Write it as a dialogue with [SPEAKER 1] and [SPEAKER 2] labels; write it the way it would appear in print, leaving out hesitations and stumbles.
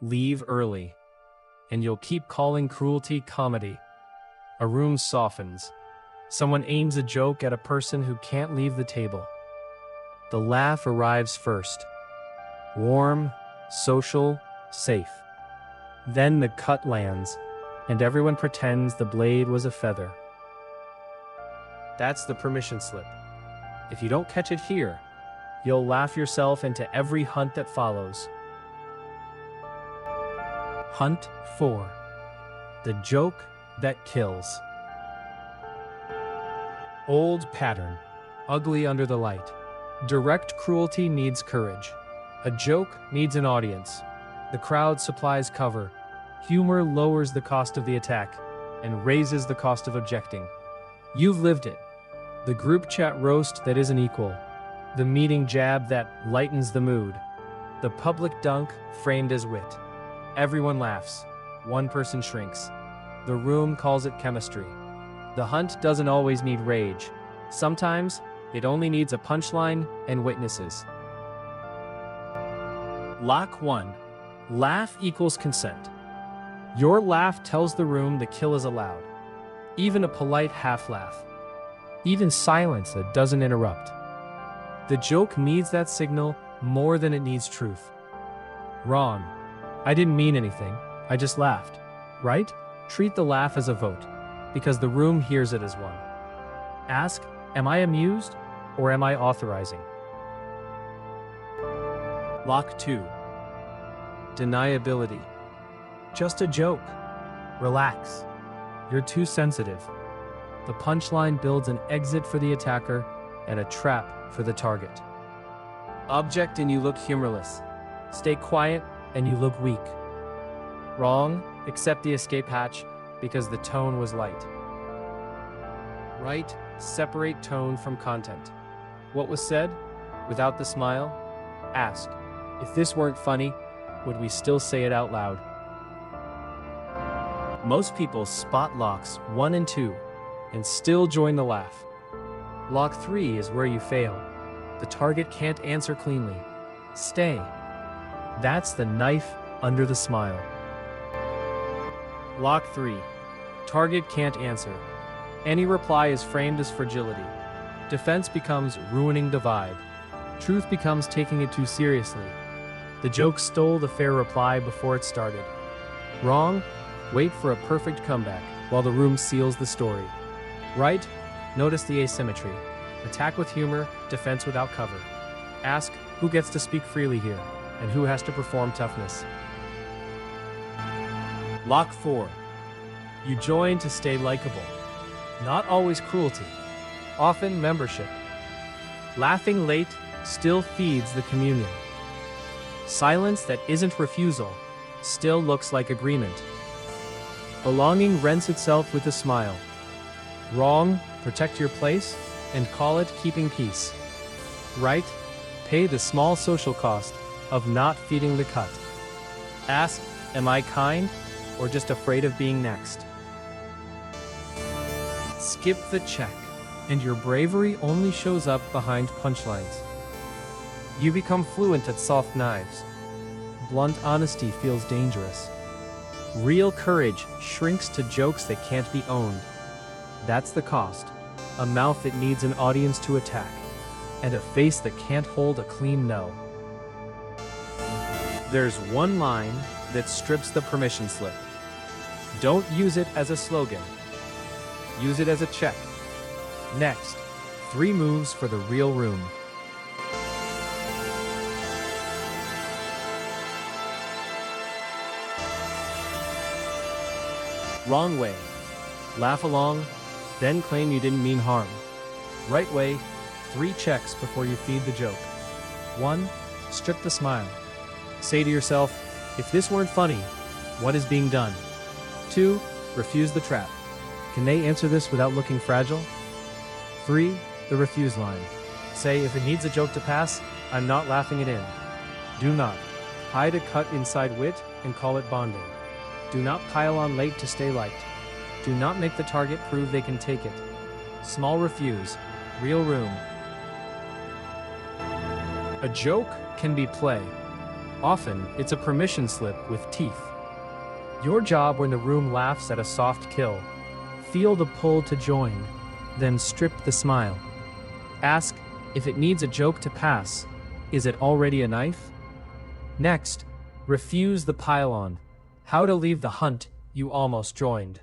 [SPEAKER 1] Leave early, and you'll keep calling cruelty comedy. A room softens. Someone aims a joke at a person who can't leave the table. The laugh arrives first. Warm, social, safe. Then the cut lands, and everyone pretends the blade was a feather. That's the permission slip. If you don't catch it here, you'll laugh yourself into every hunt that follows. Hunt 4. The joke that kills. Old pattern. Ugly under the light. Direct cruelty needs courage. A joke needs an audience. The crowd supplies cover. Humor lowers the cost of the attack and raises the cost of objecting. You've lived it. The group chat roast that isn't equal. The meeting jab that lightens the mood. The public dunk framed as wit. Everyone laughs. One person shrinks. The room calls it chemistry. The hunt doesn't always need rage. Sometimes it only needs a punchline and witnesses. Lock 1. Laugh equals consent. Your laugh tells the room the kill is allowed. Even a polite half laugh. Even silence that doesn't interrupt. The joke needs that signal more than it needs truth. Wrong. I didn't mean anything. I just laughed. Right? Treat the laugh as a vote, because the room hears it as one. Ask, am I amused or am I authorizing? Lock 2. Deniability. Just a joke. Relax. You're too sensitive. The punchline builds an exit for the attacker and a trap for the target. Object and you look humorless. Stay quiet and you look weak. Wrong, accept the escape hatch because the tone was light. Right, separate tone from content. What was said? Without the smile? Ask, if this weren't funny, would we still say it out loud? Most people spot locks 1 and 2 and still join the laugh. Lock 3 is where you fail. The target can't answer cleanly. Stay. That's the knife under the smile. Lock 3. Target can't answer. Any reply is framed as fragility. Defense becomes ruining the vibe. Truth becomes taking it too seriously. The joke stole the fair reply before it started. Wrong? Wait for a perfect comeback while the room seals the story. Right? Notice the asymmetry. Attack with humor, defense without cover. Ask, who gets to speak freely here, and who has to perform toughness? Lock 4. You join to stay likable. Not always cruelty. Often membership. Laughing late still feeds the communion. Silence that isn't refusal still looks like agreement. Belonging rents itself with a smile. Wrong, protect your place, and call it keeping peace. Right, pay the small social cost of not feeding the cut. Ask, am I kind, or just afraid of being next? Skip the check, and your bravery only shows up behind punchlines. You become fluent at soft knives. Blunt honesty feels dangerous. Real courage shrinks to jokes that can't be owned. That's the cost. A mouth that needs an audience to attack, and a face that can't hold a clean no. There's one line that strips the permission slip. Don't use it as a slogan. Use it as a check. Next, 3 moves for the real room. Wrong way. Laugh along, then claim you didn't mean harm. Right way, 3 checks before you feed the joke. 1. Strip the smile. Say to yourself, if this weren't funny, what is being done? 2. Refuse the trap. Can they answer this without looking fragile? 3. The refuse line. Say, if it needs a joke to pass, I'm not laughing it in. Do not hide a cut inside wit and call it bonding. Do not pile on late to stay liked. Do not make the target prove they can take it. Small refuse, real room. A joke can be play. Often, it's a permission slip with teeth. Your job when the room laughs at a soft kill. Feel the pull to join, then strip the smile. Ask if it needs a joke to pass. Is it already a knife? Next, refuse the pile-on. How to leave the hunt you almost joined.